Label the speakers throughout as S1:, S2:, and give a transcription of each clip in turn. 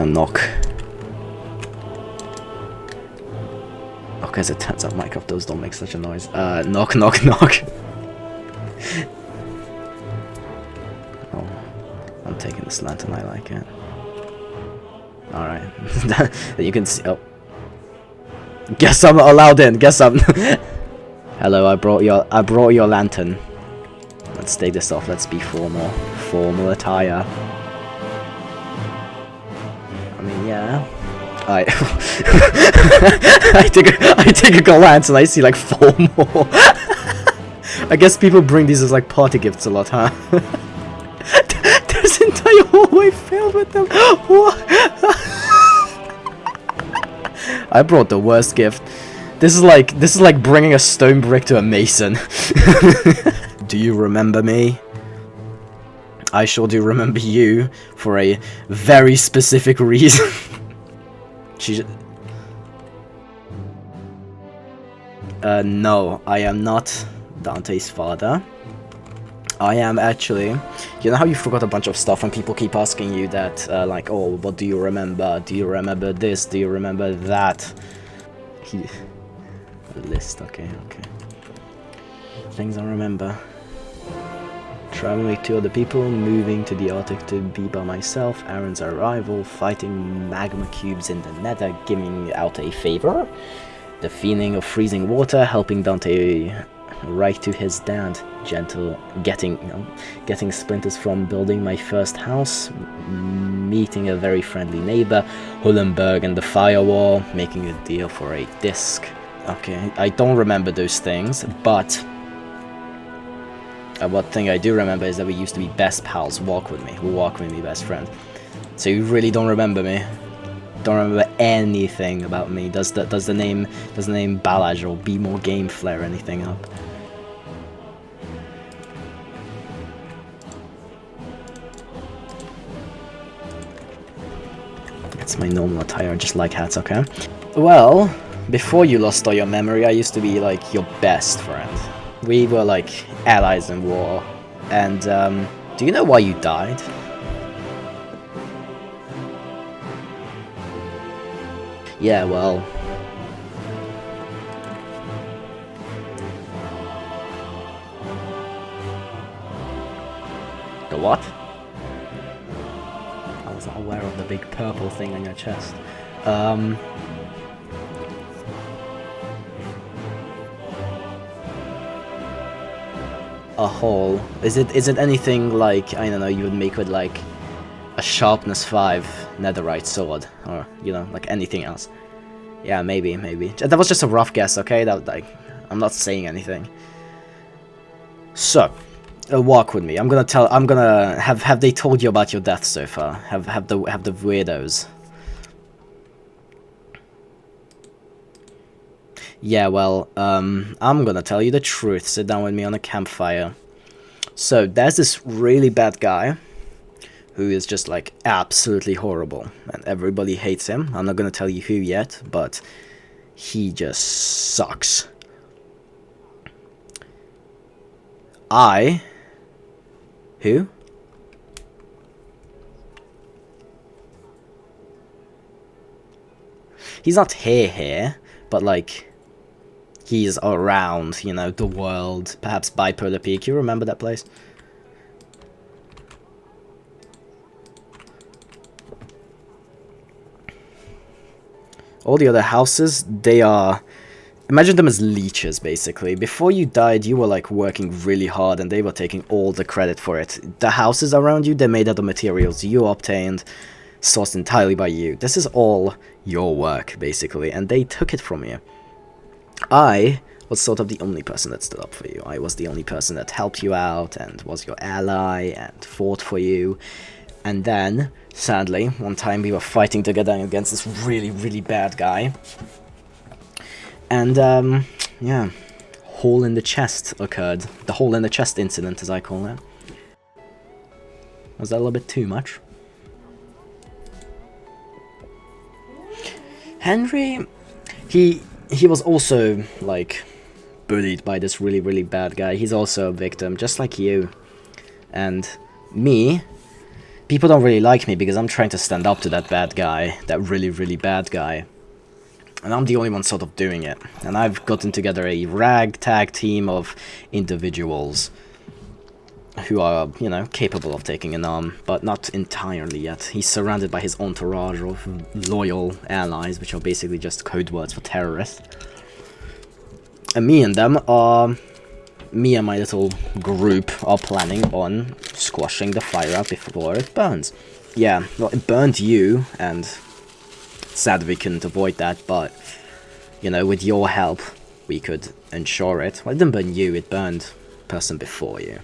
S1: gonna knock. Okay, as it turns out, Minecraft doors don't make such a noise. Knock, knock, knock. Oh, I'm taking this lantern, I like it. Alright. You can see. Oh. Guess I'm not allowed in. Guess I'm. Hello, I brought your lantern. Let's take this off. Let's be formal. Formal attire. I mean, yeah. I take a glance and I see like 4 more. I guess people bring these as like party gifts a lot, huh? This entire hallway filled with them. I brought the worst gift. This is like bringing a stone brick to a mason. Do you remember me? I sure do remember you for a very specific reason. No, I am not Dante's father. I am actually... You know how you forgot a bunch of stuff and people keep asking you that, like, oh, what do you remember? Do you remember this? Do you remember that? List, okay. Things I remember. Traveling with 2 other people, moving to the Arctic to be by myself, Aaron's arrival, fighting magma cubes in the nether, giving out a favor, the feeling of freezing water, helping Dante right to his dad, gentle, getting splinters from building my first house, meeting a very friendly neighbor, Hullenberg and the firewall, making a deal for a disc. Okay, I don't remember those things, but one thing I do remember is that we used to be best pals. Walk with me, best friend. So you really don't remember me? Don't remember anything about me? Does the name Balaj or bemoregame flare anything up? It's my normal attire, just like hats, okay? Well, before you lost all your memory, I used to be like your best friend. We were like allies in war. And do you know why you died? Yeah, well... The what? I was not aware of the big purple thing on your chest. A hole. Is it anything like, I don't know, you would make with like a sharpness 5 netherite sword, or you know, like anything else? Yeah, maybe. That was just a rough guess, okay? That, like, I'm not saying anything. So, walk with me. I'm gonna have they told you about your death so far? Have the weirdos? Yeah, well, I'm gonna tell you the truth. Sit down with me on a campfire. So, there's this really bad guy who is just, like, absolutely horrible. And everybody hates him. I'm not gonna tell you who yet, but he just sucks. Who? He's not here, but, like... He's around, you know, the world. Perhaps Bipolar Peak. You remember that place? All the other houses, they are... Imagine them as leeches, basically. Before you died, you were, like, working really hard, and they were taking all the credit for it. The houses around you, they're made out of materials you obtained, sourced entirely by you. This is all your work, basically, and they took it from you. I was sort of the only person that stood up for you. I was the only person that helped you out and was your ally and fought for you. And then, sadly, one time we were fighting together against this really, really bad guy. And, yeah, hole in the chest occurred. The hole in the chest incident, as I call it. Was that a little bit too much? Henry, he was also, like, bullied by this really, really bad guy. He's also a victim, just like you. And me, people don't really like me because I'm trying to stand up to that bad guy, that really, really bad guy. And I'm the only one sort of doing it. And I've gotten together a ragtag team of individuals who are, you know, capable of taking an arm, but not entirely yet. He's surrounded by his entourage of loyal allies, which are basically just code words for terrorists. And me and my little group are planning on squashing the fire out before it burns. Yeah, well, it burned you, and sad we couldn't avoid that, but, you know, with your help, we could ensure it. Well, it didn't burn you, it burned the person before you.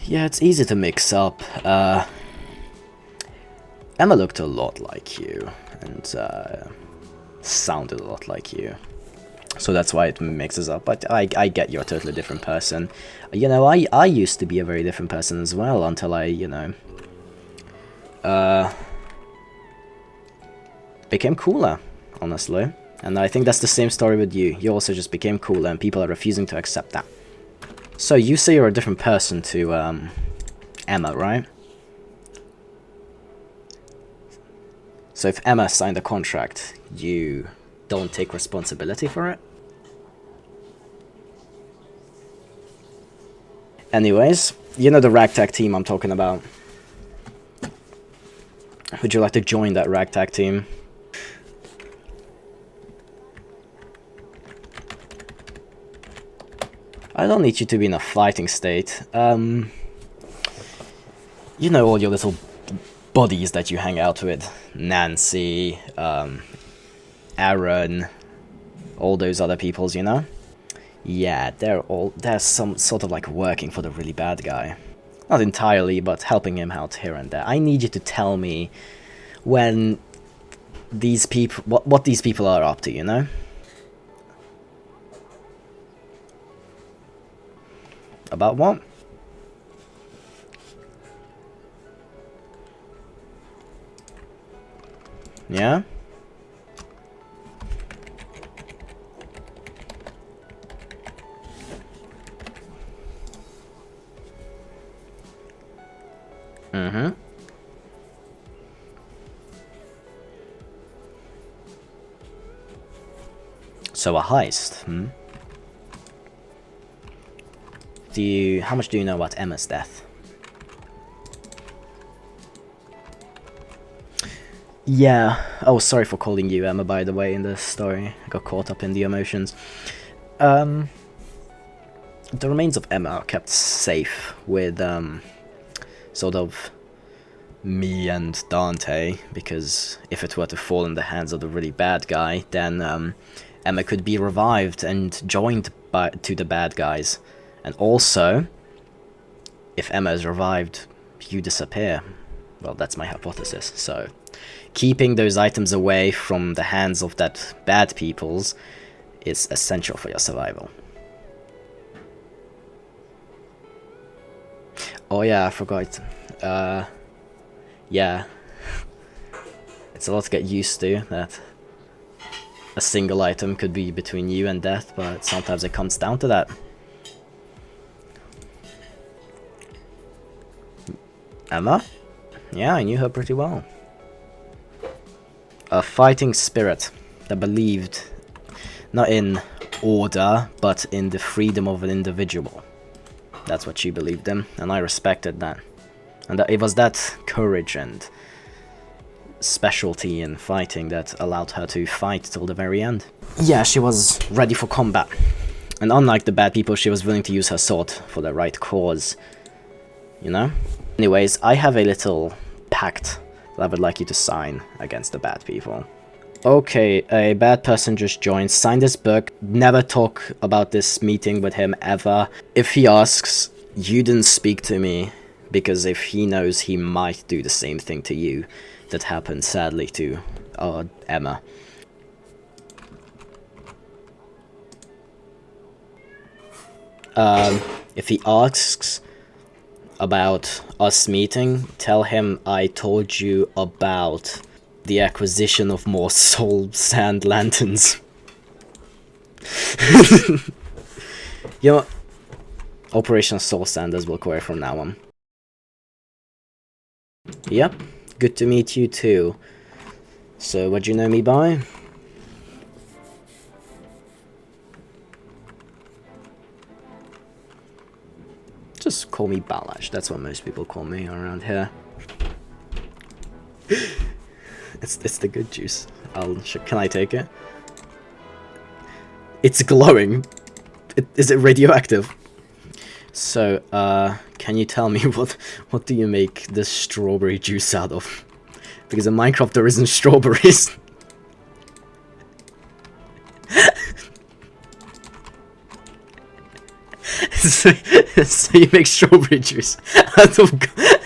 S1: Yeah, it's easy to mix up. Emma looked a lot like you, and sounded a lot like you. So that's why it mixes up, but I get you're a totally different person. You know, I used to be a very different person as well, until I, you know, became cooler, honestly. And I think that's the same story with you. You also just became cooler, and people are refusing to accept that. So you say you're a different person to Emma, right? So if Emma signed a contract, you don't take responsibility for it? Anyways, you know the ragtag team I'm talking about. Would you like to join that ragtag team? I don't need you to be in a fighting state. You know all your little buddies that you hang out with. Nancy, Aaron, all those other peoples, you know? Yeah, they're some sort of like working for the really bad guy. Not entirely, but helping him out here and there. I need you to tell me when these people, what these people are up to, you know? About what? Yeah? Mm-hmm. So a heist, hmm? How much do you know about Emma's death? Yeah. Oh, sorry for calling you Emma, by the way, in the story. I got caught up in the emotions. The remains of Emma are kept safe with, sort of me and Dante, because if it were to fall in the hands of the really bad guy, then, Emma could be revived and joined to the bad guys. And also, if Emma is revived, you disappear. Well, that's my hypothesis, so keeping those items away from the hands of that bad peoples is essential for your survival. Oh yeah, I forgot. Yeah. It's a lot to get used to, that a single item could be between you and death, but sometimes it comes down to that. Emma? Yeah, I knew her pretty well. A fighting spirit that believed not in order, but in the freedom of an individual. That's what she believed in, and I respected that. And it was that courage and specialty in fighting that allowed her to fight till the very end. Yeah, she was ready for combat. And unlike the bad people, she was willing to use her sword for the right cause. You know? Anyways, I have a little pact that I would like you to sign against the bad people. Okay, a bad person just joined. Sign this book. Never talk about this meeting with him ever. If he asks, you didn't speak to me, because if he knows, he might do the same thing to you that happened sadly to Emma. If he asks about us meeting, tell him I told you about the acquisition of more soul sand lanterns. You know, Operation Soul Sanders will call it from now on. Yep, good to meet you too. So, what do you know me by? Just call me Balash, that's what most people call me around here. It's the good juice. Can I take it? It's glowing. Is it radioactive? So, can you tell me what do you make this strawberry juice out of? Because in Minecraft there isn't strawberries. so you make strawberry juice out of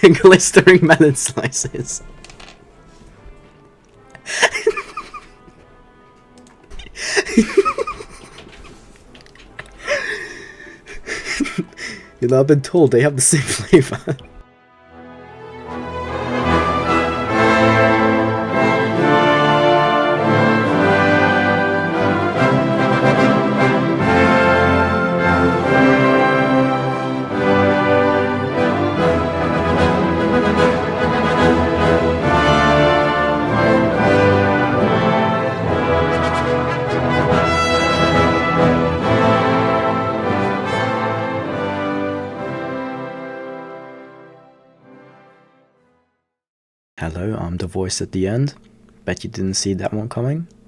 S1: glistering melon slices. You know, I've been told they have the same flavor. Hello, I'm the voice at the end. Bet you didn't see that one coming.